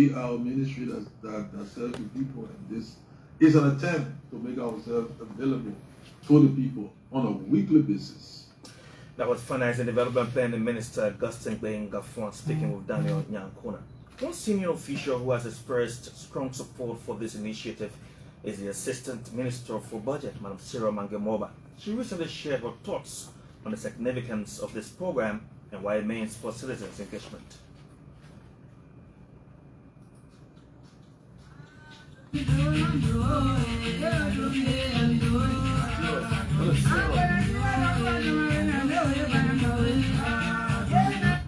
we are a ministry that serves the people, and this is an attempt to make ourselves available to the people on a weekly basis. That was Finance and Development Planning Minister Augustine Gafwan speaking with Daniel Nyankuna. One senior official who has expressed strong support for this initiative is the Assistant Minister for Budget, Madam Sarah Mangemoba. She recently shared her thoughts on the significance of this program and why it means for citizens' engagement.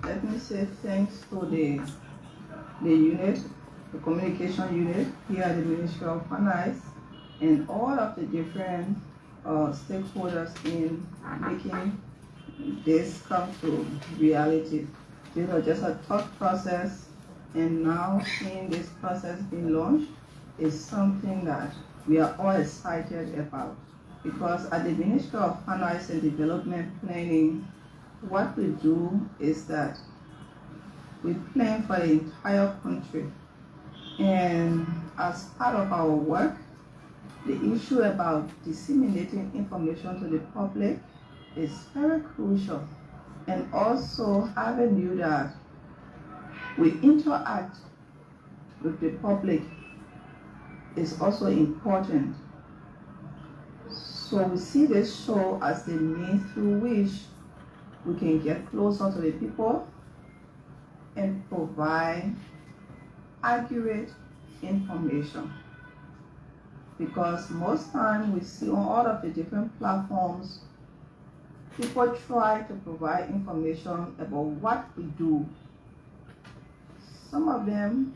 Let me say thanks to the unit, the communication unit here at the Ministry of Finance, and all of the different stakeholders in making this come to reality. This was just a thought process, and now seeing this process being launched is something that we are all excited about. Because at the Ministry of Finance and Development Planning, what we do is that we plan for the entire country. And as part of our work, the issue about disseminating information to the public is very crucial. And also having you that we interact with the public is also important. So we see this show as the means through which we can get closer to the people and provide accurate information. Because most times we see on all of the different platforms, people try to provide information about what we do. Some of them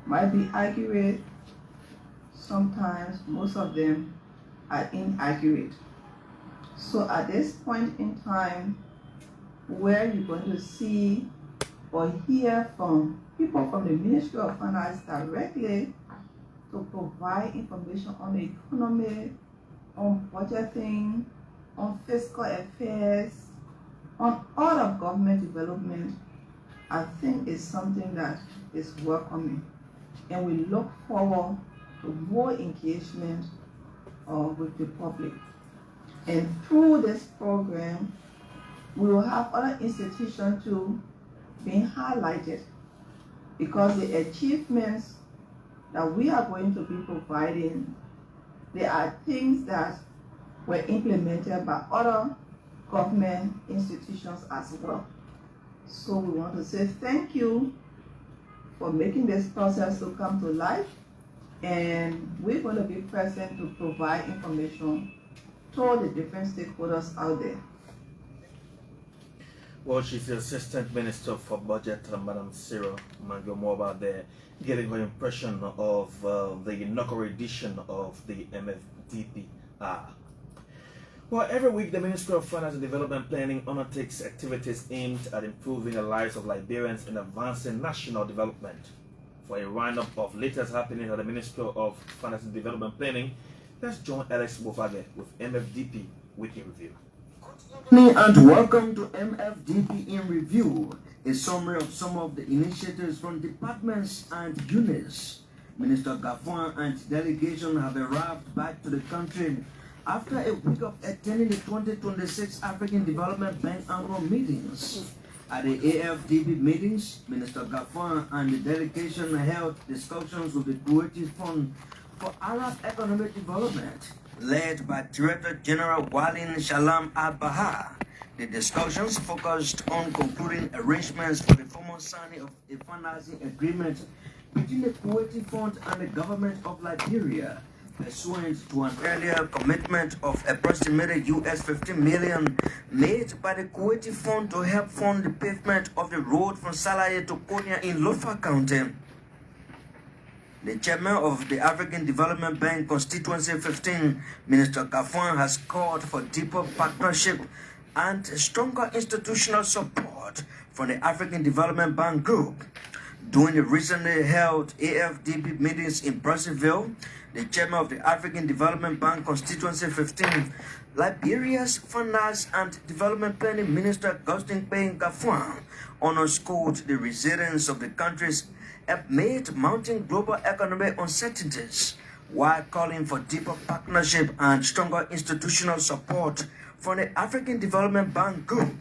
might be accurate, sometimes most of them are inaccurate. So at this point in time, where you're going to see or hear from people from the Ministry of Finance directly to provide information on the economy, on budgeting, on fiscal affairs, on all of government development, I think is something that is welcoming. And we look forward to more engagement with the public. And through this program, we will have other institutions too being highlighted, because the achievements that we are going to be providing, there are things that were implemented by other government institutions as well. So we want to say thank you for making this process to come to life, and we're going to be present to provide information to the different stakeholders out there. Well, she's the Assistant Minister for Budget, Madam Sarah Mangemoba, there, getting her impression of the inaugural edition of the MFDP Hour. Well, every week the Ministry of Finance and Development Planning undertakes activities aimed at improving the lives of Liberians and advancing national development. For a roundup of latest happening at the Ministry of Finance and Development Planning, let's join Alex Bovage with MFDP Weekly Review. Good evening and welcome to MFDP in Review, a summary of some of the initiatives from departments and units. Minister Gafwan and delegation have arrived back to the country after a week of attending the 2026 African Development Bank annual meetings. At the AFDB meetings, Minister Gafwan and the delegation held discussions with the Creative Fund for Arab Economic Development, led by Director General Walin Shalam Al-Bahar. The discussions focused on concluding arrangements for the formal signing of a financing agreement between the Creative Fund and the government of Liberia, pursuant to an earlier commitment of approximately $15 million made by the Creative Fund to help fund the pavement of the road from Salaye to Konya in Lofa County. The chairman of the African Development Bank Constituency 15, Minister Gafwan, has called for deeper partnership and stronger institutional support from the African Development Bank Group. During the recently held AFDB meetings in Brazzaville, the chairman of the African Development Bank Constituency 15, Liberia's Finance and Development Planning Minister Augustine Gafwan, underscored the resilience of the country's amid mounting global economic uncertainties, while calling for deeper partnership and stronger institutional support from the African Development Bank Group.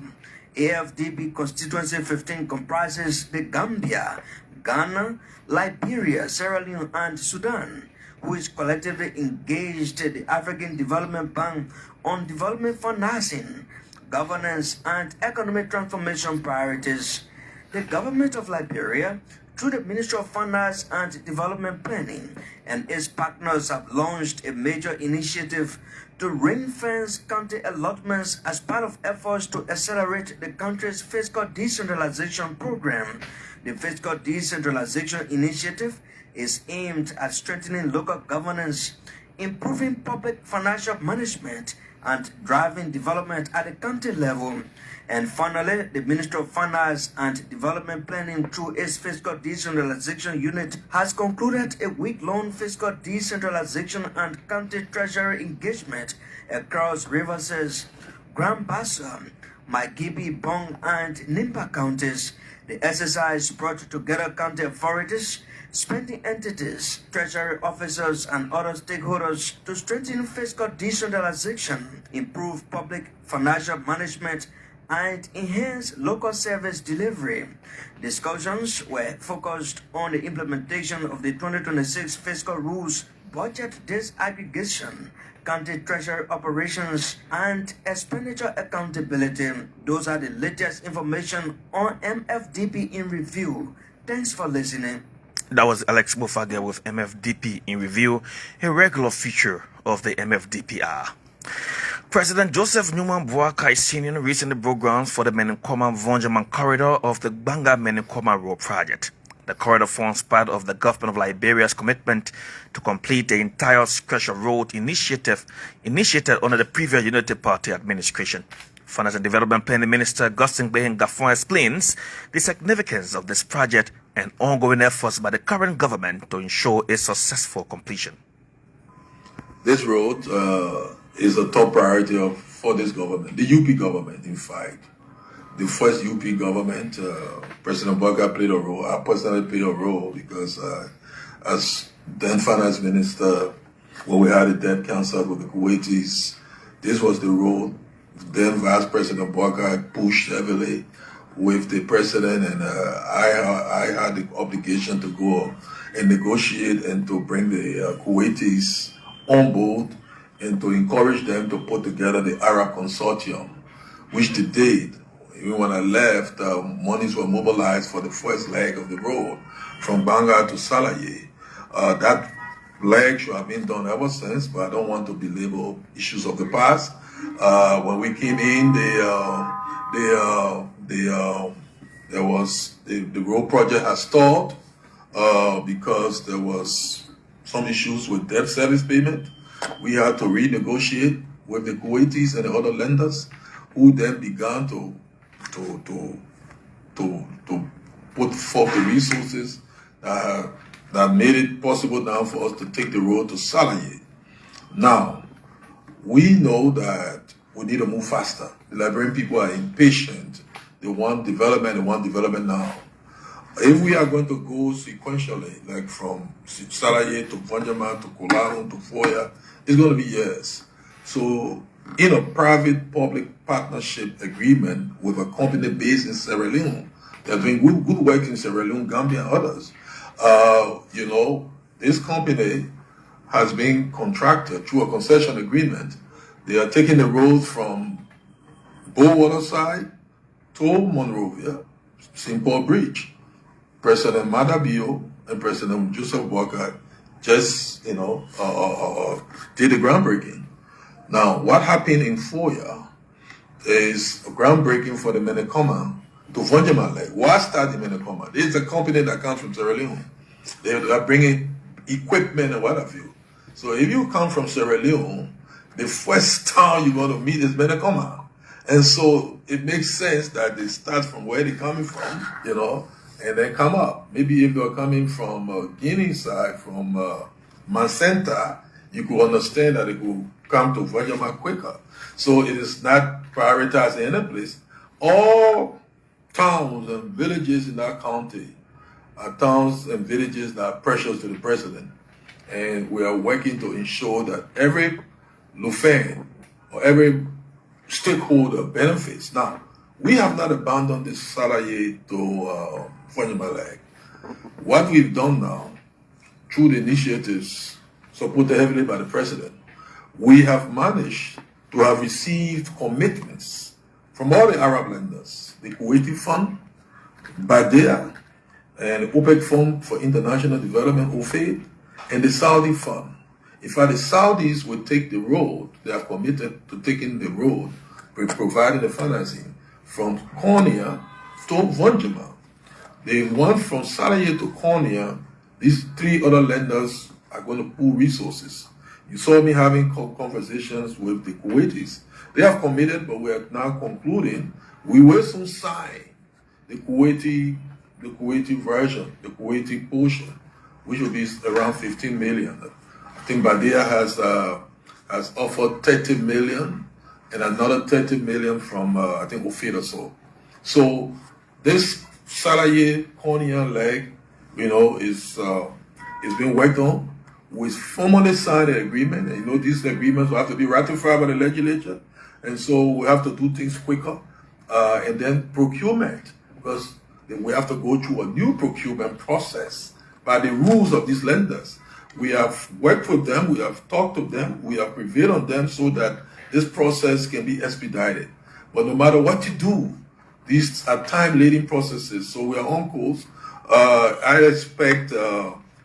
AFDB Constituency 15 comprises the Gambia, Ghana, Liberia, Sierra Leone, and Sudan, which collectively engaged the African Development Bank on development financing, governance, and economic transformation priorities. The government of Liberia, through the Ministry of Finance and Development Planning, and its partners have launched a major initiative to ring-fence county allotments as part of efforts to accelerate the country's fiscal decentralization program. The Fiscal Decentralization Initiative is aimed at strengthening local governance, improving public financial management, and driving development at the county level. And finally, the Ministry of Finance and Development Planning, through its Fiscal Decentralization Unit, has concluded a week-long fiscal decentralization and county treasury engagement across Rivers, Grand Bassa, Maigibi, Bong, and Nimba counties. The exercise brought together county authorities, spending entities, treasury officers, and other stakeholders to strengthen fiscal decentralization, improve public financial management, and enhance local service delivery. Discussions were focused on the implementation of the 2026 fiscal rules, budget disaggregation, county treasury operations, and expenditure accountability. Those are the latest information on MFDP in Review. Thanks for listening. That was Alex Bofage with MFDP in Review, a regular feature of the MFDP Hour. President Joseph Newman Boakai Sr. recently broke ground for the Menekoma-Vonjaman corridor of the Banga-Menekoma Road project. The corridor forms part of the government of Liberia's commitment to complete the entire stretch of road initiated under the previous Unity Party administration. Finance and Development Planning Minister Gustin Gafon explains the significance of this project and ongoing efforts by the current government to ensure its successful completion. This road is a top priority for this government, the UP government, in fact. The first UP government, President Boakai played a role. I personally played a role because as then finance minister, when we had a debt council with the Kuwaitis, this was the road. Then Vice President Boakai pushed heavily with the president, and I had the obligation to go and negotiate and to bring the Kuwaitis on board and to encourage them to put together the Arab Consortium, which they did. Even when I left, monies were mobilized for the first leg of the road from Banga to Salaye. That leg should have been done ever since, but I don't want to belabor issues of the past. When we came in, the road project has stalled because there was some issues with debt service payment. We had to renegotiate with the Kuwaitis and the other lenders, who then began to put forth the resources that made it possible now for us to take the road to Salaye. Now, we know that we need to move faster. The Liberian people are impatient. They want development now. If we are going to go sequentially, like from Salaye to Vonjaman to Kolahun to Foya, it's going to be years. So, in a private-public partnership agreement with a company based in Sierra Leone, they're doing good work in Sierra Leone, Gambia, and others. This company has been contracted through a concession agreement. They are taking the road from Bowater side to Monrovia, St. Paul Bridge. President Madabio and President Joseph Boakai just, did the groundbreaking. Now, what happened in Foya is a groundbreaking for the Menekoma to Vonjaman leg. Why start the Menekoma? This is a company that comes from Sierra Leone. They are bringing equipment and what have you. So if you come from Sierra Leone, the first town you're going to meet is Menekoma. And so it makes sense that they start from where they're coming from, and then come up. Maybe if they're coming from Guinea side, from Mancenta, you could understand that they could come to Vonjaman quicker. So it is not prioritized in any place. All towns and villages in that county towns and villages that are precious to the president. And we are working to ensure that every Lufan or every stakeholder benefits. Now, we have not abandoned this salary to Fonyimalag. What we've done now, through the initiatives supported heavily by the president, we have managed to have received commitments from all the Arab lenders, the Kuwaiti Fund, Badea, and the OPEC Fund for International Development, OFAID, and the Saudi Fund. In fact, the Saudis will take the road. They are committed to taking the road, providing the financing from Konya to Vonjima. They want from Salaye to Konya. These three other lenders are going to pool resources. You saw me having conversations with the Kuwaitis. They have committed, but we are now concluding. We will soon sign the Kuwaiti version, the Kuwaiti portion, which will be around 15 million. I think Badea has offered 30 million and another 30 million from I think Ofid or so. So this Salaye Konya leg, is being worked on. We formally signed an agreement, and these agreements will have to be ratified by the legislature, and so we have to do things quicker. And then procurement, because we have to go through a new procurement process by the rules of these lenders. We have worked with them, we have talked to them, we have prevailed on them so that this process can be expedited. But no matter what you do, these are time-laden processes, so we are on course. I expect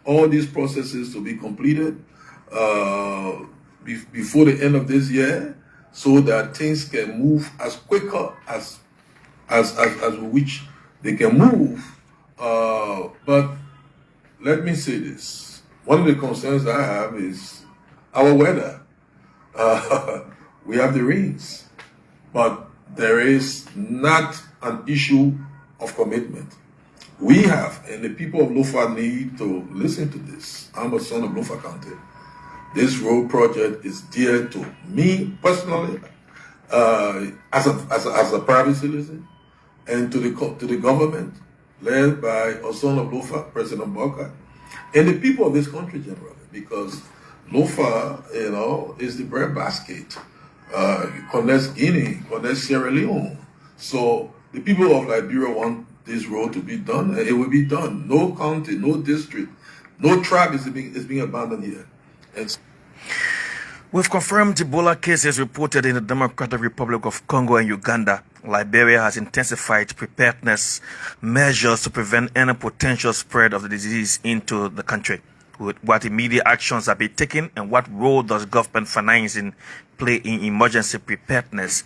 all these processes to be completed before the end of this year, so that things can move as quicker as which they can move. But let me say this: one of the concerns I have is our weather. We have the rains, but there is not an issue of commitment. We have, and the people of Lofa need to listen to this. I'm a son of Lofa County. This road project is dear to me personally, as a private citizen, and to the government, led by a son of Lofa, President Boka, and the people of this country generally, because Lofa, is the breadbasket. Connects Guinea, connects Sierra Leone. So the people of Liberia want this road to be done, and it will be done. No county, no district, no tribe is being abandoned here. And We've confirmed Ebola cases reported in the Democratic Republic of Congo and Uganda. Liberia has intensified preparedness measures to prevent any potential spread of the disease into the country. What immediate actions are being taken, and what role does government financing play in emergency preparedness?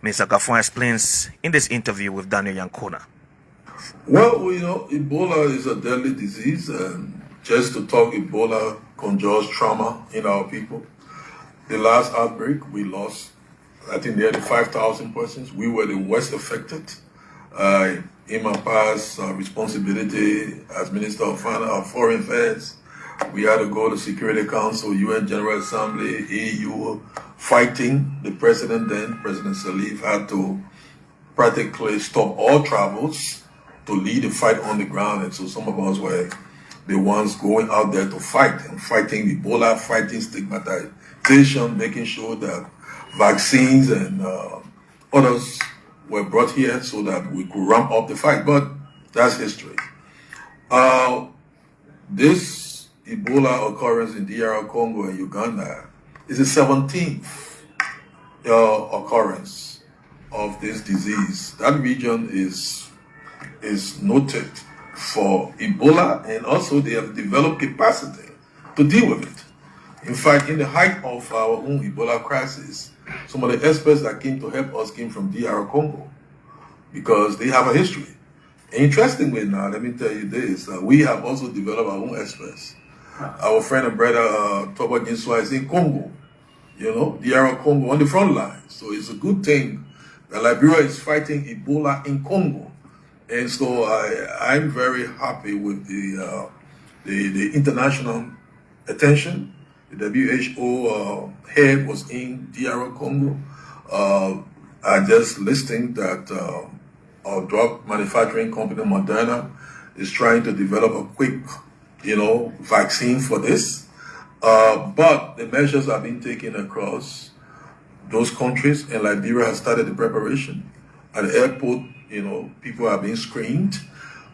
Mr. Gaffon explains in this interview with Daniel Yankona. Well, Ebola is a deadly disease, and just to talk, Ebola conjures trauma in our people. The last outbreak, we lost, I think, nearly 5,000 persons. We were the worst affected. In my past responsibility as Minister of Foreign Affairs, we had to go to Security Council, UN General Assembly, EU, fighting. The president then, President Salif, had to practically stop all travels to lead the fight on the ground. And so some of us were the ones going out there to fight, and fighting Ebola, fighting stigmatization, making sure that vaccines and others were brought here so that we could ramp up the fight. But that's history. This Ebola occurrence in DR Congo and Uganda is the 17th occurrence of this disease. That region is noted for Ebola, and also they have developed capacity to deal with it. In fact, in the height of our own Ebola crisis, some of the experts that came to help us came from DR Congo because they have a history. Interestingly now, let me tell you this, we have also developed our own experts. Our friend and brother Toba Ginswa is in Congo, DR Congo on the front line. So it's a good thing that Liberia is fighting Ebola in Congo. And so I'm very happy with the international attention. The WHO head was in DR Congo. I just listened that our drug manufacturing company Moderna is trying to develop a quick, vaccine for this. But the measures are being taken across those countries, and Liberia has started the preparation. At the airport, people are being screened.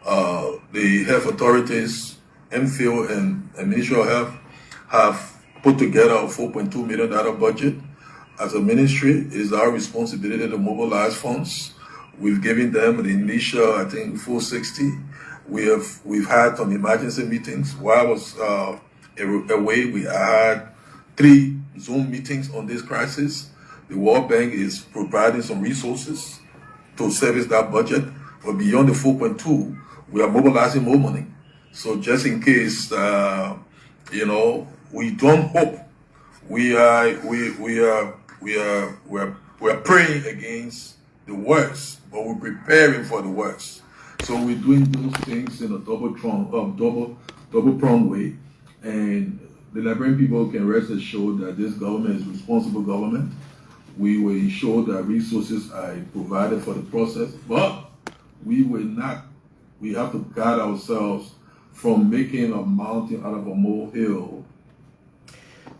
The health authorities, MPhil and Ministry of Health, have put together a $4.2 million budget. As a ministry, it is our responsibility to mobilize funds. We've given them the initial, I think, 460. We've had some emergency meetings. While I was away, we had 3 Zoom meetings on this crisis. The World Bank is providing some resources to service that budget, but beyond the 4.2, we are mobilizing more money. So just in case, we don't hope. We are praying against the worst, but we're preparing for the worst. So we're doing those things in a double pronged way, and the Liberian people can rest assured that this government is a responsible government. We will ensure that resources are provided for the process, but we will not. We have to guard ourselves from making a mountain out of a molehill.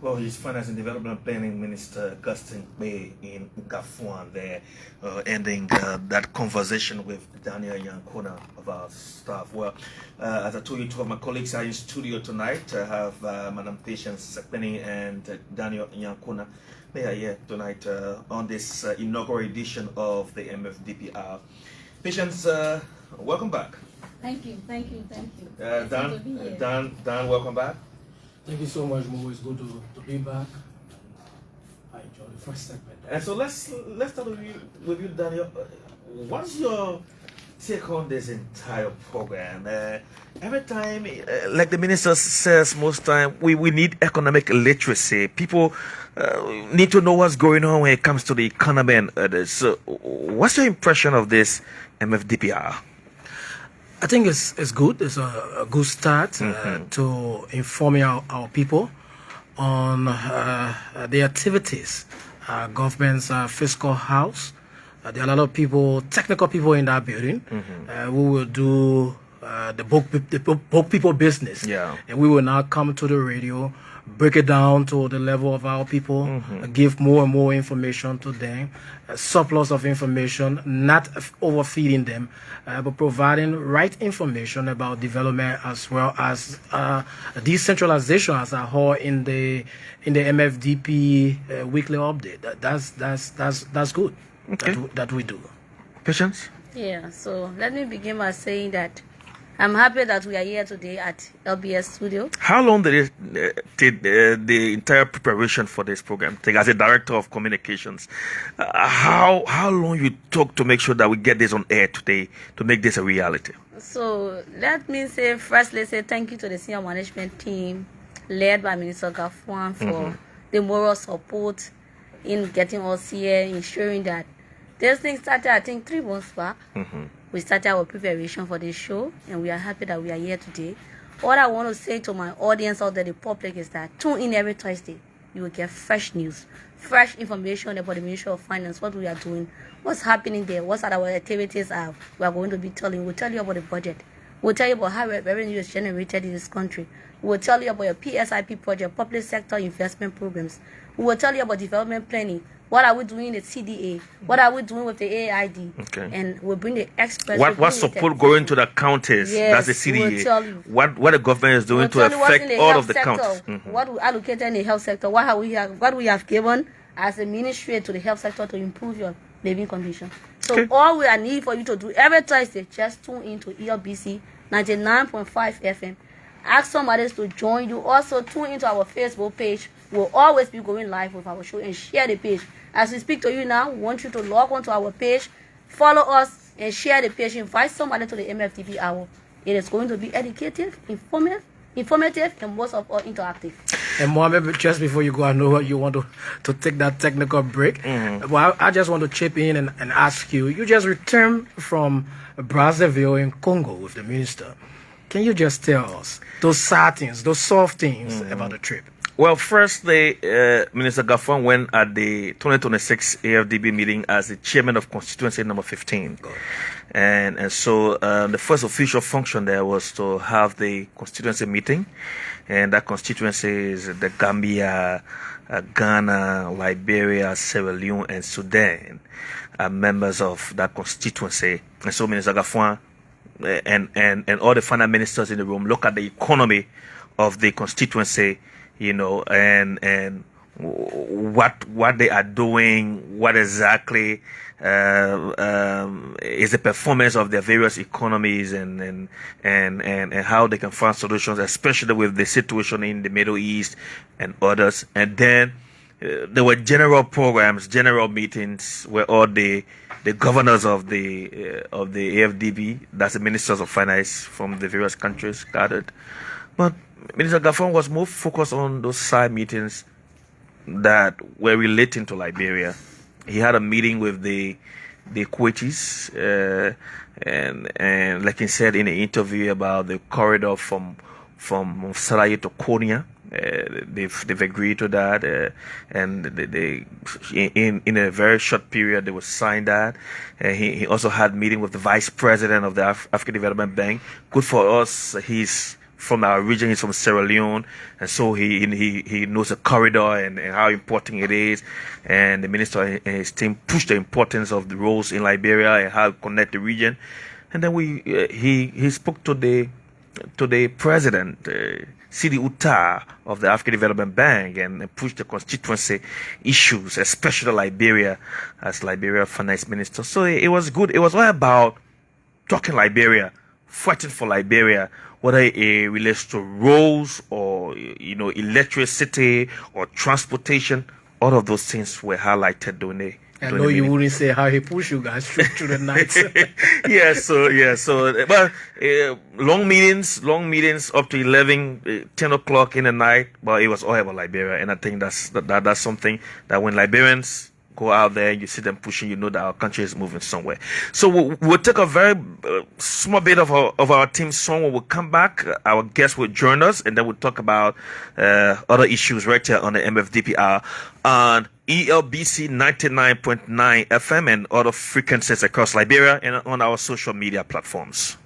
Well, he's Finance and Development Planning Minister Augustine May in Gafuan there, ending that conversation with Daniel Yankuna of our staff. Well, as I told you, 2 of my colleagues are in studio tonight. I have Madam Patience Sekpeni and Daniel Yankuna. They are here tonight on this inaugural edition of the MFDP Hour. Patience, welcome back. Thank you. Dan, welcome back. Thank you so much, Mo. It's good to be back. I enjoyed the first segment. And so let's start with you, Daniel. What's your take on this entire program? Every time, like the minister says most time, we need economic literacy. People need to know what's going on when it comes to the economy and others. So what's your impression of this MFDPR? I think it's good. It's a good start to informing our people on the activities. Government's fiscal house. There are a lot of people, technical people in that building. We will do the book people business. Yeah. And we will now come to the radio, break it down to the level of our people, give more and more information to them, a surplus of information, not overfeeding them, but providing right information about development as well as decentralization as a whole in the MFDP weekly update. That's good. Okay. That we do. Patience? Yeah, so let me begin by saying that I'm happy that we are here today at LBS Studio. How long did it take the entire preparation for this program take as a director of communications? How long you took to make sure that we get this on air today to make this a reality? So let me say, firstly, say thank you to the senior management team led by Minister Gafuan for the moral support in getting us here, ensuring that this thing started, I think, 3 months back. We started our preparation for this show, and we are happy that we are here today. What I want to say to my audience out there, the public, is that tune in every Thursday. You will get fresh news, fresh information about the Ministry of Finance, what we are doing, what's happening there, what our activities are. We are going to be telling. We'll tell you about the budget. We'll tell you about how revenue is generated in this country. We'll tell you about your PSIP project, public sector investment programs. We will tell you about development planning. What are we doing in the CDA? What are we doing with the AID? Okay. And we'll bring the experts. What support going to the counties? Yes, that's the CDA. we'll tell you. What the government is doing to affect all of the counties? What we allocated in the health sector? What we have given as a ministry to the health sector to improve your living condition. So all we are need for you to do every Thursday, just tune into ELBC 99.5 FM. Ask somebody to join you. Also tune into our Facebook page. We'll always be going live with our show, and share the page. As we speak to you now, we want you to log on to our page, follow us, and share the page. Invite somebody to the MFDP Hour. It is going to be educative, informative, and most of all, interactive. And Mohammed, just before you go, I know you want to take that technical break. Well, I just want to chip in and ask you. You just returned from Brazzaville in Congo with the minister. Can you just tell us those sad things, those soft things about the trip? Well, first, Minister Gafuan went at the 2026 AFDB meeting as the chairman of constituency number 15. And so the first official function there was to have the constituency meeting, and that constituency is the Gambia, Ghana, Liberia, Sierra Leone, and Sudan are members of that constituency. And so Minister Gafuan and all the finance ministers in the room look at the economy of the constituency, and what they are doing, what exactly is the performance of their various economies, and how they can find solutions, especially with the situation in the Middle East and others. And then there were general programs, general meetings where all the governors of the AFDB, that's the ministers of finance from the various countries, gathered. But Minister Gafuan was more focused on those side meetings that were relating to Liberia. He had a meeting with the Kuwaitis, and like he said in the interview about the corridor from Saraya to Konya. They've agreed to that, and they in a very short period they will sign that. He also had meeting with the vice president of the African Development Bank. Good for us. He's from our region. He's from Sierra Leone, and so he knows the corridor and how important it is. And the minister and his team pushed the importance of the roads in Liberia and how to connect the region. And then he spoke to the president, Sidi Uta of the African Development Bank, and pushed the constituency issues, especially Liberia, as Liberia finance minister. So it was good. It was all about talking Liberia, fighting for Liberia, whether it relates to roads or electricity or transportation. All of those things were highlighted during the I know you wouldn't say how he pushed you guys through the night. So, but long meetings up to 11, 10 o'clock in the night. But it was all about Liberia, and I think that's something that when Liberians go out there, you see them pushing, you know that our country is moving somewhere. So we'll take a very small bit of our team song. When we come back, our guest will join us, and then we'll talk about other issues right here on the MFDP Hour on ELBC 99.9 FM and other frequencies across Liberia and on our social media platforms.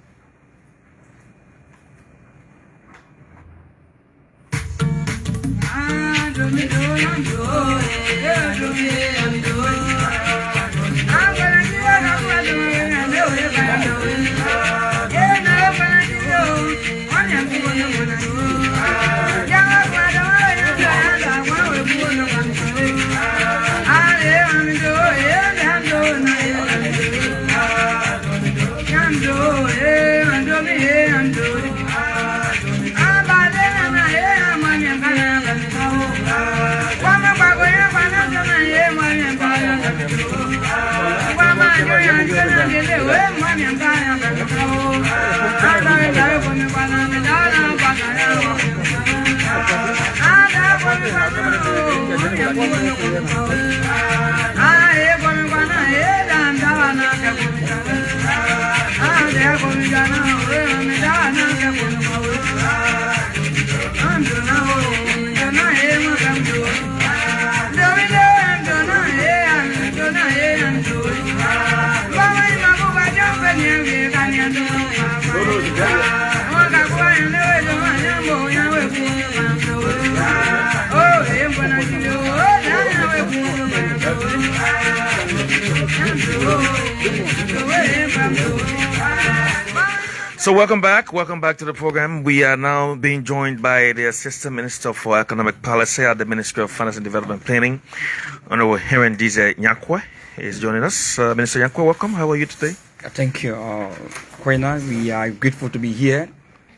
So welcome back to the program. We are now being joined by the Assistant Minister for Economic Policy at the Ministry of Finance and Development Planning, Honorable Heren Dize Nyakwe is joining us. Minister Nyakwe, welcome. How are you today? Thank you, Kwena. We are grateful to be here,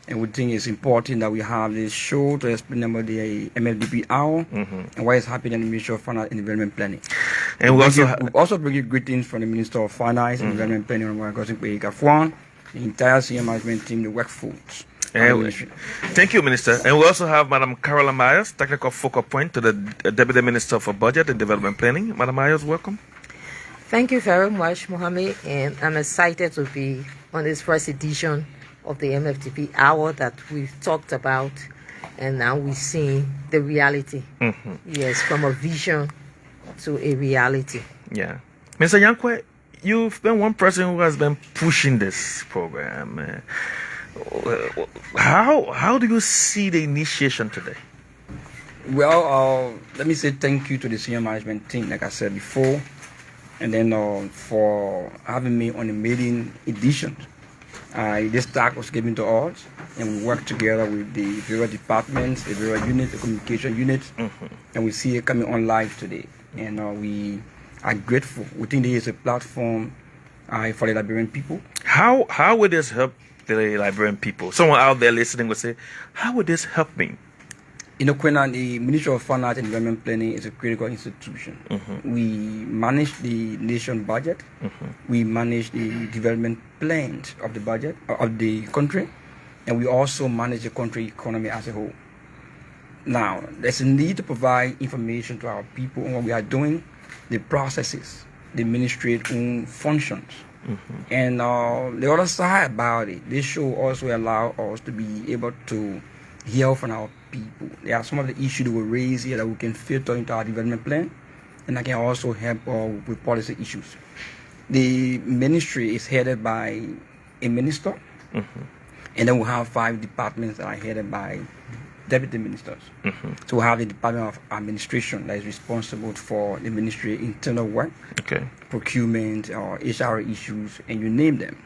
and we think it's important that we have this show to explain about the MFDP Hour and what is happening in the Ministry of Finance and Development Planning. And we also bring you greetings from the Minister of Finance and Development Planning, Honorable Gafuan, the entire senior management team, the workforce. Thank you, Minister. And we also have Madam Carola Myers, Technical Focal Point to the Deputy Minister for Budget and Development Planning. Madam Myers, welcome. Thank you very much, Mohammed, and I'm excited to be on this first edition of the MFDP Hour that we've talked about, and now we're seeing the reality. Yes, from a vision to a reality. Yeah. Mr. Yankwe, you've been one person who has been pushing this program. How do you see the initiation today? Well, let me say thank you to the senior management team, like I said before, and then for having me on the maiden edition. This task was given to us, and we worked together with the various departments, the various units, the communication units, and we see it coming on live today. And we are grateful. We think there is a platform for the Liberian people. How would this help the Liberian people? Someone out there listening would say, how would this help me? You know, Quena, the Ministry of Finance and Development Planning is a critical institution. We manage the nation budget. We manage the development plans of the budget of the country, and we also manage the country economy as a whole. Now, there's a need to provide information to our people on what we are doing, the processes, the ministry own functions. And the other side about it, this show also allow us to be able to hear from our people. There are some of the issues that were raised here that we can filter into our development plan, and I can also help with policy issues. The ministry is headed by a minister, and then we have 5 departments that are headed by deputy ministers. So we have the Department of Administration that is responsible for the ministry internal work, procurement, HR issues, and you name them.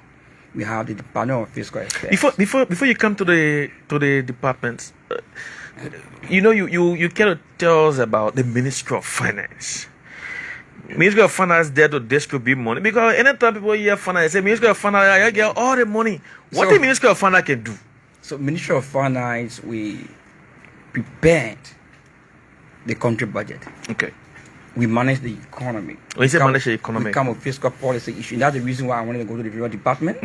We have the Department of Fiscal Affairs. Before you come to the departments, you cannot tell us about the Ministry of Finance. Ministry of Finance there to distribute money, because anytime people hear finance, say Ministry of Finance, I get all the money. What the Ministry of Finance can do? So Ministry of Finance, we prepared the country budget. We manage the economy. When you say manage the economy, we come with fiscal policy issue. And that's the reason why I wanted to go to the various departments,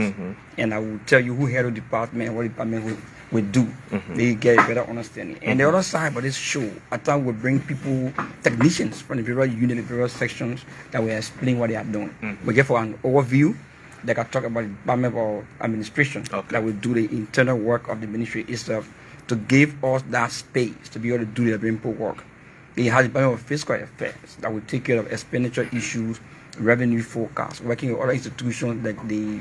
and I will tell you who head of department and what department will do. They get a better understanding. And the other side of this show, I thought we'll bring people, technicians from the various units, the various sections that will explain what they are doing. We get for an overview. They can talk about the Department of Administration that will do the internal work of the ministry itself to give us that space to be able to do the simple work. They have the Department of Fiscal Affairs that will take care of expenditure issues, revenue forecasts, working with other institutions like the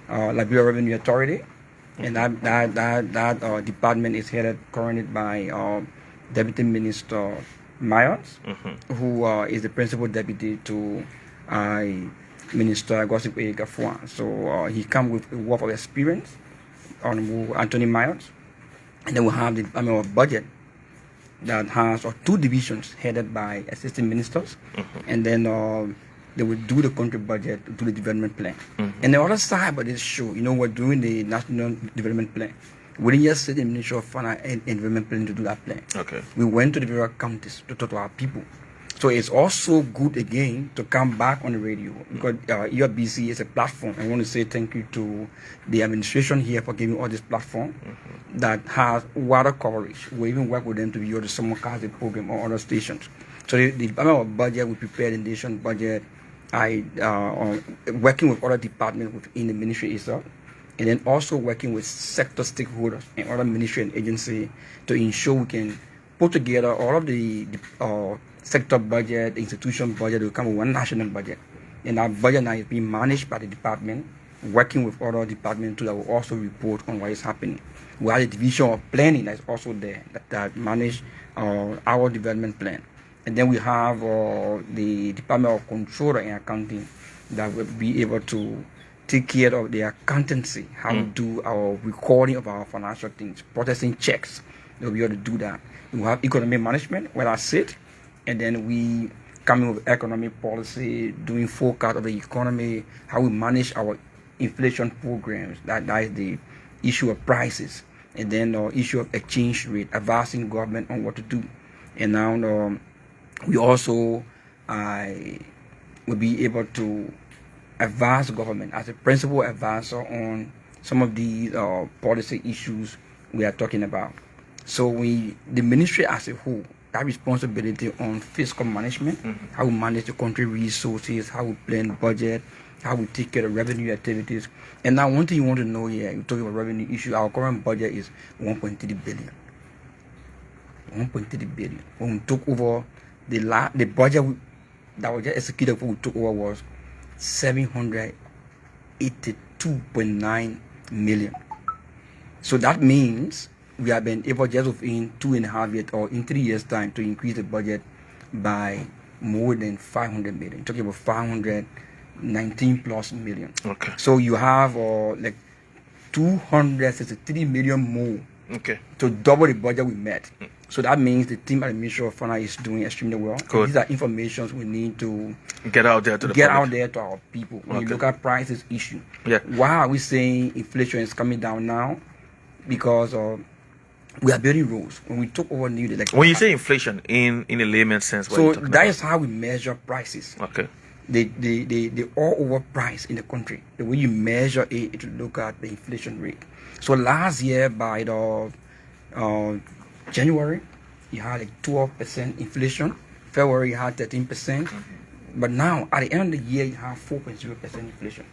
Liberia Revenue Authority, and that department is headed currently by Deputy Minister Myers, who is the principal deputy to Minister Gossip Gafuan. So he comes with a wealth of experience on Anthony Myers. And then we have the Department of Budget that has 2 divisions headed by assistant ministers, and then they will do the country budget, do the development plan. And the other side of this show, we're doing the national development plan. We didn't just sit in the Ministry of Finance and Development Plan to do that plan. We went to the various counties to talk to our people. So it's also good again to come back on the radio, because ELBC is a platform. I want to say thank you to the administration here for giving all this platform that has wider coverage. We even work with them to be able to simulcast the program on other stations. So the Department of Budget will prepare the nation budget. Working with other departments within the ministry itself, and then also working with sector stakeholders and other ministry and agency to ensure we can put together all of the sector budget, institution budget, will come with one national budget. And our budget now is being managed by the department, working with other departments too, that will also report on what is happening. We have a division of planning that is also there that manage our development plan. And then we have the Department of Controller and Accounting that will be able to take care of the accountancy, how we do our recording of our financial things, processing checks. They'll be able to do that. We have economic management, where I sit, and then we come in with economic policy, doing forecast of the economy, how we manage our inflation programs. That is the issue of prices, and then issue of exchange rate, advising government on what to do. And now we also will be able to advise government as a principal advisor on some of these policy issues we are talking about. So the ministry as a whole, that responsibility on fiscal management, how we manage the country resources, how we plan budget, how we take care of revenue activities. And now one thing you want to know here, you're talking about revenue issue, our current budget is 1.3 billion. 1.3 billion. When we took over, the budget that was just executed before we took over was 782.9 million. So that means we have been able just within 2.5 years or in 3 years' time to increase the budget by more than 500 million. Talking about 519 plus million. Okay. So you have like 263 million more to double the budget we met. So that means the team at the Ministry of Finance is doing extremely well. These are information we need to get out there to the public. out there to our people. When you look at prices issue, yeah. Why are we saying inflation is coming down now? Because we are building roads. When we took over new, like when you say inflation in a layman's sense, so that is how we measure prices. Okay. The all over price in the country. The way you measure it to look at the inflation rate. So last year by the January, you had like 12% inflation. February, you had 13%. But now, at the end of the year, you have 4.0% inflation.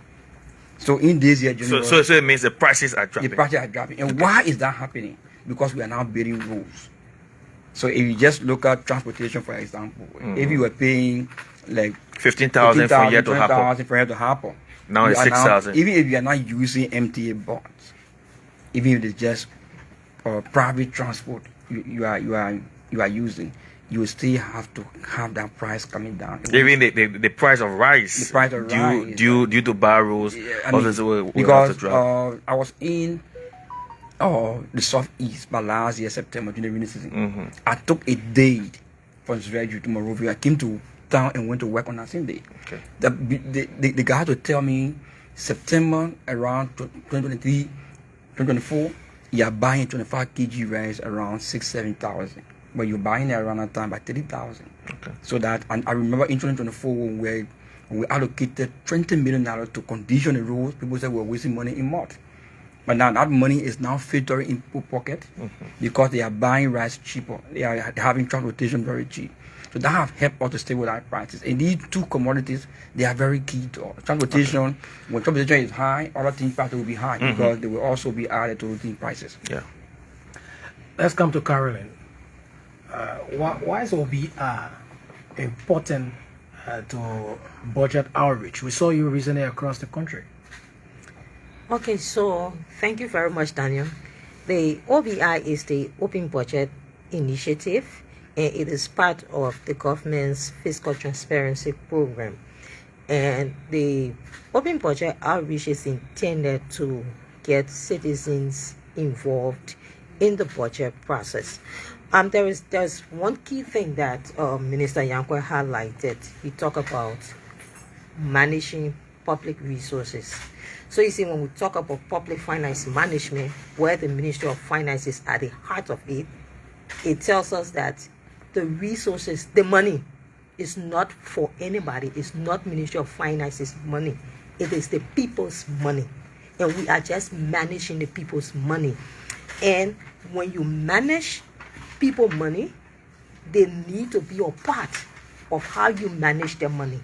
So in this year, January, so it means the prices are dropping. The prices are dropping. And why is that happening? Because we are now building roads. So if you just look at transportation, for example, if you were paying like 15,000 from here to Harper, now it's 6,000. Even if you are not using MTA buses, even if it's just private transport you are using, you will still have to have that price coming down. Even the price of rice. The price of rice. Due to barrels. Because I was in the southeast by last year, September, during the rainy season. I took a day from Zveju to Monrovia. I came to town and went to work on that same day. Okay. The guy had to tell me September around 2023, 2024, you are buying 25 kg rice around 6,000-7,000. But you're buying it around that time by 30,000. Okay. So that, and I remember in 2024 when we allocated $20 million to condition the roads, people said we're wasting money in mud. But now that money is now filtering in people's pocket because they are buying rice cheaper. They are having transportation very cheap. So that have helped us to stabilize prices. And these two commodities, they are very key to us. Transportation, when transportation is high, other things prices will be high because they will also be added to routine prices. Yeah. Let's come to Carolyn. Why is OBR important to budget outreach? We saw you recently across the country. Okay, so thank you very much, Daniel. The OBI is the Open Budget Initiative, and it is part of the government's fiscal transparency program. And the Open Budget Outreach is intended to get citizens involved in the budget process. There's one key thing that Minister Yankwa highlighted. He talked about managing public resources. So you see, when we talk about public finance management, where the Ministry of Finance is at the heart of it, it tells us that the resources, the money, is not for anybody. It's not Ministry of Finance's money. It is the people's money. And we are just managing the people's money. And when you manage people money, they need to be a part of how you manage their money.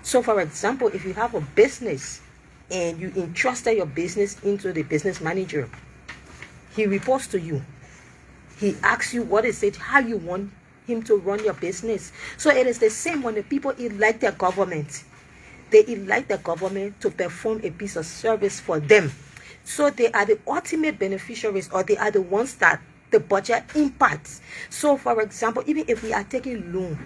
So for example, if you have a business and you entrusted your business into the business manager, he reports to you. He asks you what is it, how you want him to run your business. So it is the same when the people elect their government. They elect the government to perform a piece of service for them. So they are the ultimate beneficiaries, or they are the ones that the budget impacts. So for example, even if we are taking loan,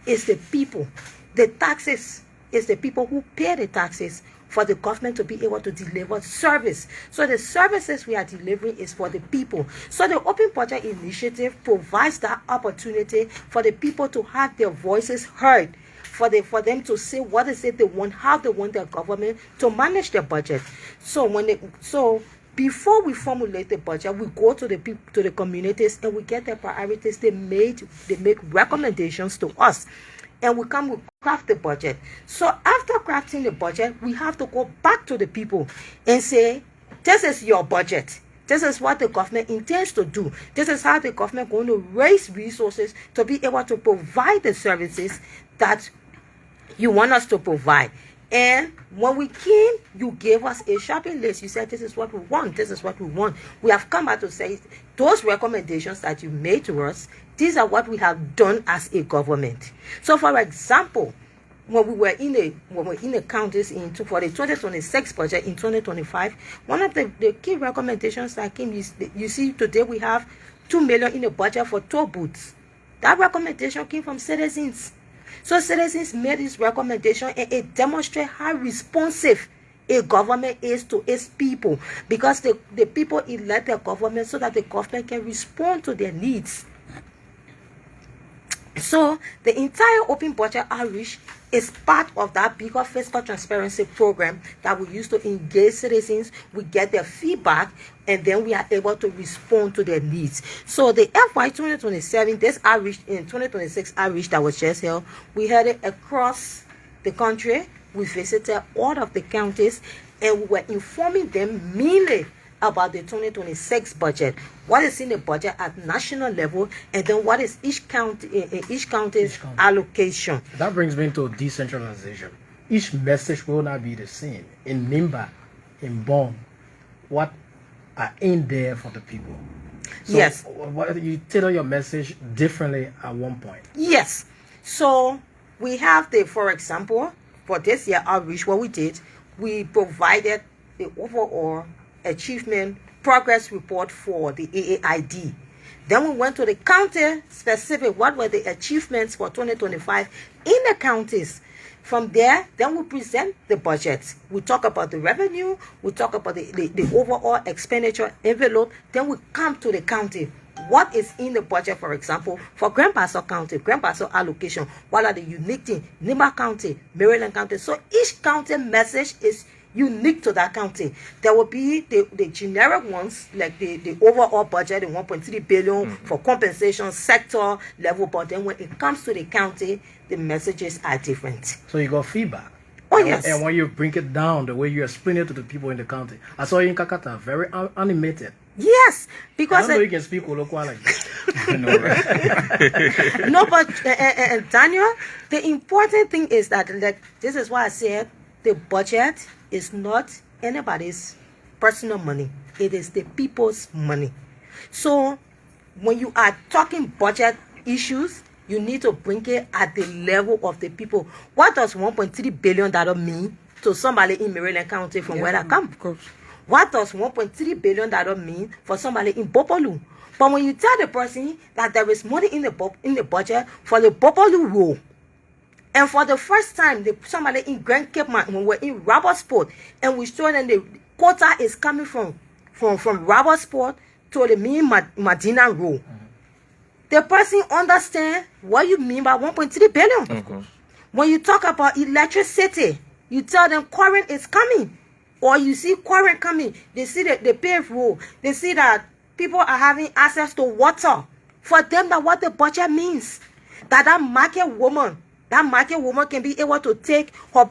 it's the people. The taxes is the people who pay the taxes for the government to be able to deliver service. So the services we are delivering is for the people. So the Open Budget Initiative provides that opportunity for the people to have their voices heard, for them to say what is it they want, how they want their government to manage their budget. So before we formulate the budget, we go to the communities and we get their priorities. They make recommendations to us, and we come with craft the budget. So after crafting the budget, we have to go back to the people and say, this is your budget. This is what the government intends to do. This is how the government is going to raise resources to be able to provide the services that you want us to provide. And when we came, you gave us a shopping list. You said, this is what we want. This is what we want. We have come out to say, those recommendations that you made to us, these are what we have done as a government. So for example, when we were in the counties for the 2026 budget in 2025, one of the key recommendations that came is, you see, today we have 2 million in the budget for toll booths. That recommendation came from citizens. So citizens made this recommendation, and it demonstrates how responsive a government is to its people, because the people elect their government so that the government can respond to their needs. So the entire open budget outreach is part of that bigger fiscal transparency program that we use to engage citizens. We get their feedback, and then we are able to respond to their needs. So the FY 2027, this outreach in 2026 outreach that was just held, we had it across the country. We visited all of the counties, and we were informing them mainly about the 2026 budget, what is in the budget at national level, and then what is each county's allocation. That brings me to decentralization. Each message will not be the same in Nimba, in Bond, what are in there for the people. So yes. What, you tailor your message differently at one point. Yes. So we have for example, for this year outreach, what we did, we provided the overall achievement progress report for the AAID. Then we went to the county specific, what were the achievements for 2025 in the counties. From there, then we present the budget. We talk about the revenue, we talk about the overall expenditure envelope, then we come to the county. What is in the budget, for example, for Grand Bassa County, Grand Bassa allocation, what are the unique things? Nimba County, Maryland County. So each county message is unique to that county. There will be the generic ones, like the overall budget, the 1.3 billion for compensation sector level, but then when it comes to the county, the messages are different. So you got feedback. Oh, yes. And when you bring it down, the way you explain it to the people in the county. I saw you in Kakata, very animated. Yes, because I know you can speak Olokwa like that. No, right? No, but Daniel, the important thing is that, like, this is why I said the budget is not anybody's personal money. It is the people's money. So when you are talking budget issues, you need to bring it at the level of the people. What does $1.3 billion mean to somebody in Maryland County from where I come? What does $1.3 billion mean for somebody in Bopolu? But when you tell the person that there is money in the budget for the Bopolu role, and for the first time, somebody in Grand Cape Mountain, when we're in Robertsport, and we show them the quota is coming from Robertsport to the main Medina role, the person understands what you mean by 1.3 billion. Of course. When you talk about electricity, you tell them current is coming, or you see current coming. They see the paved road. They see that people are having access to water. For them, that what the budget means, that market woman can be able to take her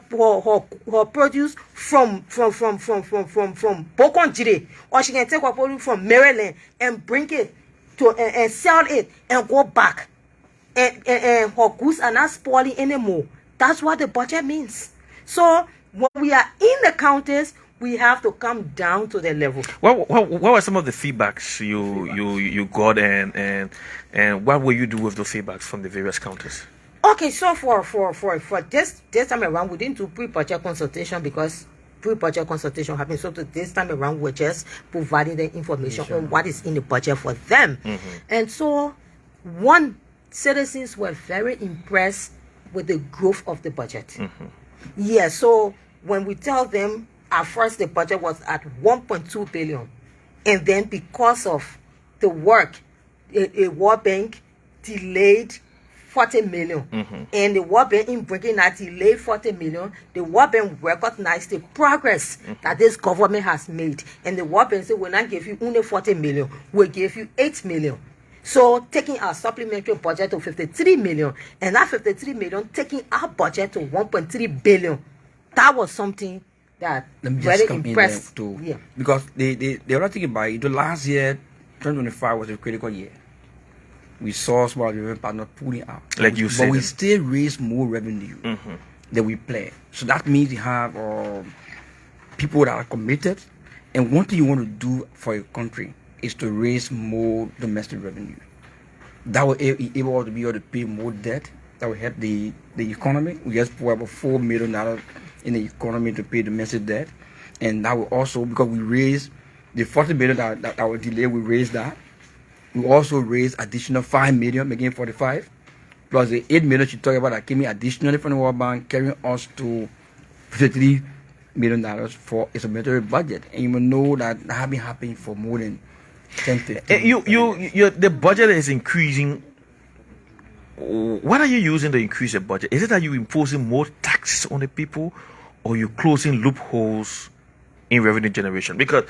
produce from Bokonjire, or she can take her produce from Maryland and bring it to and sell it and go back, and her goods are not spoiling anymore. That's what the budget means. So when we are in the counties, we have to come down to the level. What were some of the feedbacks you got, and what will you do with those feedbacks from the various counties? Okay, so for this time around, we didn't do pre-budget consultation because pre-budget consultation happened. So this time around, we're just providing the information on what is in the budget for them. And so citizens were very impressed with the growth of the budget. Yeah, so when we tell them, at first the budget was at 1.2 billion, and then because of the work, a World Bank delayed 40 million, and the World Bank, in bringing that delayed 40 million, the World Bank recognized the progress that this government has made, and the World Bank said, we'll not give you only 40 million, we'll give you 8 million. So taking our supplementary budget to 53 million, and that 53 million taking our budget to 1.3 billion, that was something that very impressed. Yeah. Because the other thing about it, the last year, 2025 was a critical year. We saw small revenue but not pulling out. Like you said. But we still raise more revenue than we planned. So that means you have people that are committed. And one thing you want to do for your country is to raise more domestic revenue. That will enable us to be able to pay more debt that will help the economy. We just pour about $4 million in the economy to pay domestic debt. And that will also, because we raised the $40 million that our delay, we raised that. We also raised additional $5 million, making it 45, plus the $8 million she talked about that came in additionally from the World Bank, carrying us to $53 million for a supplementary budget. And you will know that has been happening for more than 10, 15 years. The budget is increasing. What are you using to increase the budget? Is it that you're imposing more taxes on the people, or you're closing loopholes in revenue generation? Because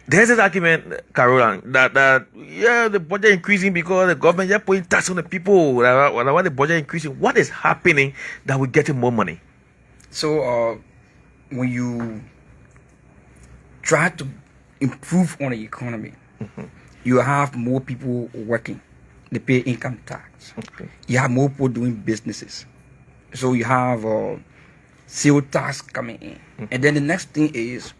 there's this argument, Caroline, that the budget increasing because the government is putting tax on the people. Why the budget increasing? What is happening that we're getting more money? So when you try to improve on the economy, you have more people working. They pay income tax. Okay. You have more people doing businesses. So you have sales tax coming in. And then the next thing is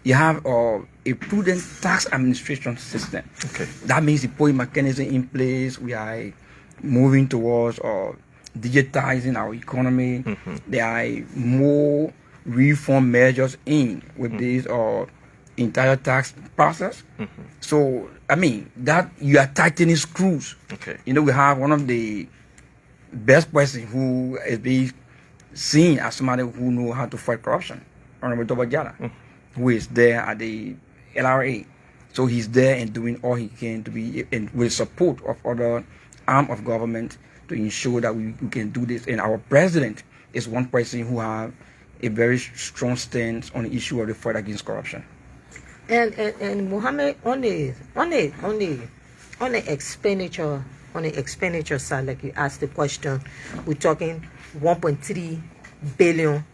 you have a prudent tax administration system. Okay. That means you put a mechanism in place. We are moving towards digitizing our economy. There are more reform measures in with this entire tax process. So, I mean, that you are tightening screws. Okay. You know, we have one of the best person who is being seen as somebody who know how to fight corruption, Honorable Tobajara, who is there at the LRA. So he's there and doing all he can to be in, with support of other arm of government to ensure that we can do this. And our president is one person who have a very strong stance on the issue of the fight against corruption. And Mohammed, on the expenditure side, like you asked the question, we're talking 1.3 billion.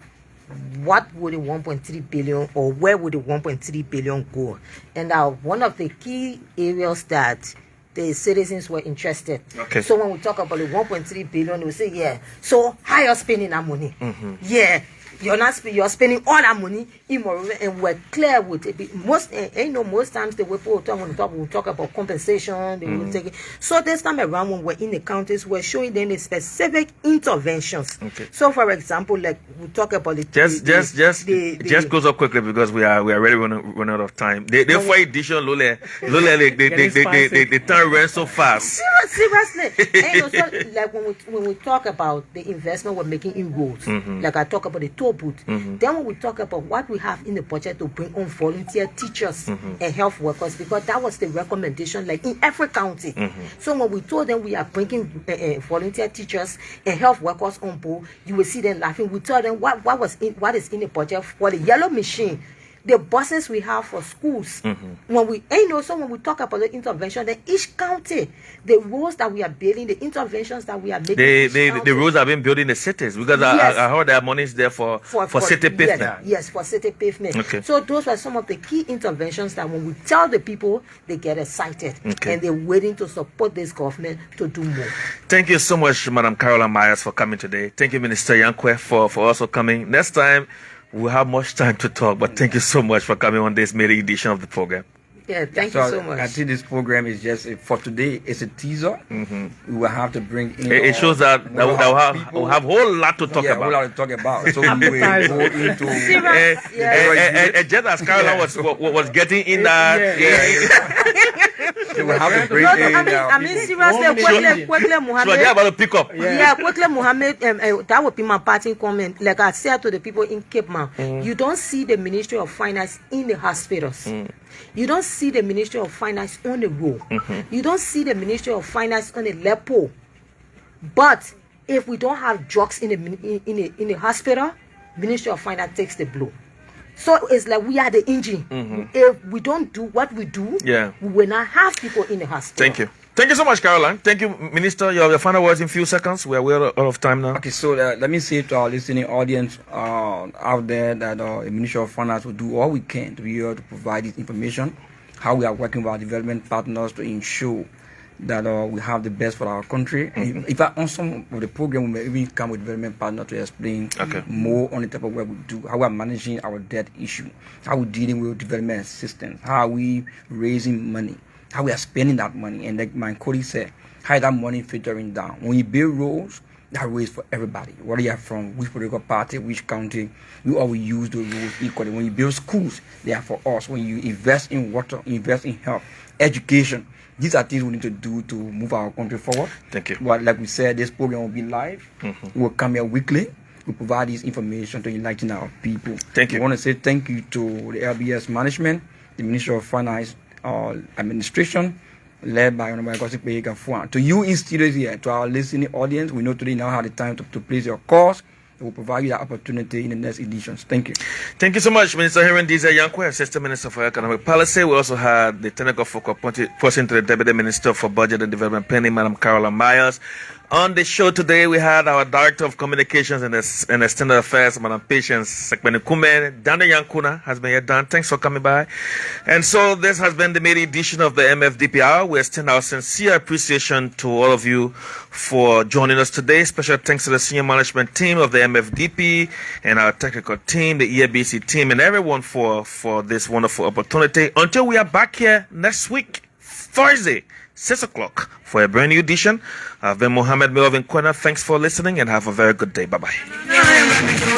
What would the 1.3 billion, or where would the 1.3 billion go? And one of the key areas that the citizens were interested. Okay. So when we talk about the 1.3 billion, we say, yeah. So how you spending that money? Yeah. You're spending all that money immoral, and we're clear with it. Most times the way people talk about compensation, they will take it. So this time around, when we're in the counties, we're showing them the specific interventions. Okay. So for example, like we talk about the just goes up quickly because we are already running out of time. The four edition the time runs so fast. Seriously. And also, like when we talk about the investment we're making in roads, like I talk about the toll booth, then when we talk about what we have in the budget to bring on volunteer teachers and health workers, because that was the recommendation, like in every county. So when we told them we are bringing volunteer teachers and health workers on board, you will see them laughing. We told them what is in the budget for the yellow machine, the buses we have for schools. When we talk about the intervention, then each county, the roads that we are building, the interventions that we are making, the roads have been built in the cities, because I heard that money is there for city pavement. Yes, for city pavement. Okay. So those were some of the key interventions that when we tell the people, they get excited. Okay. And they're waiting to support this government to do more. Thank you so much, Madam Caroline Myers, for coming today. Thank you, Minister Yankwe, for also coming. Next time, we'll have much time to talk, but thank you so much for coming on this maiden edition of the program. Yeah, thank you so much. I think this program is just for today. It's a teaser. We will have to bring in. It shows that we'll have a whole lot to talk about. A whole lot to talk about. So we will go into. And just as Caroline was getting in that. So we'll have to bring in. I mean, seriously, quickly, Muhammad. So they're about to pick up. Yeah, quickly, Muhammad. That would be my parting comment. Like I said to the people in Cape Town, you don't see the Ministry of Finance in the hospitals. You don't see the Ministry of Finance on the road. You don't see the Ministry of Finance on the lepo. But if we don't have drugs in the hospital, Ministry of Finance takes the blow. So it's like we are the engine. If we don't do what we do, we will not have people in the hospital. Thank you. Thank you so much, Caroline. Thank you, Minister. You have your final words in a few seconds. We are out of time now. Okay, so let me say to our listening audience out there that the Ministry of Finance will do all we can to be able to provide this information, how we are working with our development partners to ensure that we have the best for our country. And in fact, on some of the program, we may even come with development partners to explain more on the type of work we do, how we are managing our debt issue, how we're dealing with development assistance, how are we raising money, how we are spending that money. And like my colleague said, how is that money filtering down? When you build roads, That rule is for everybody. Whether you are from which political party, which country, we always use the rules equally. When you build schools, they are for us. When you invest in water, invest in health, education, these are things we need to do to move our country forward. Thank you. But like we said, this program will be live. We will come here weekly. We provide this information to enlighten our people. Thank you. I want to say thank you to the LBS management, the Ministry of Finance Administration, led by Honorable Gafwan. To you in studio here, to our listening audience, we know today now have the time to place your calls. We'll provide you that opportunity in the next editions. Thank you. Thank you so much, Minister Heron Diza Yankwe, Assistant Minister for Economic Policy. We also had the technical folk appointed person to the Deputy Minister for Budget and Development Planning, Madam Carola Myers. On the show today, we had our Director of Communications and External Affairs, Madam Patience Sekbenikume. Daniel Yankuna has been here. Dan, thanks for coming by. And so this has been the main edition of the MFDP Hour. We extend our sincere appreciation to all of you for joining us today. Special thanks to the senior management team of the MFDP and our technical team, the ELBC team, and everyone for this wonderful opportunity. Until we are back here next week, Thursday, 6 o'clock, for a brand new edition. I've been Mohammed Melvin Quena. Thanks for listening and have a very good day. Bye-bye.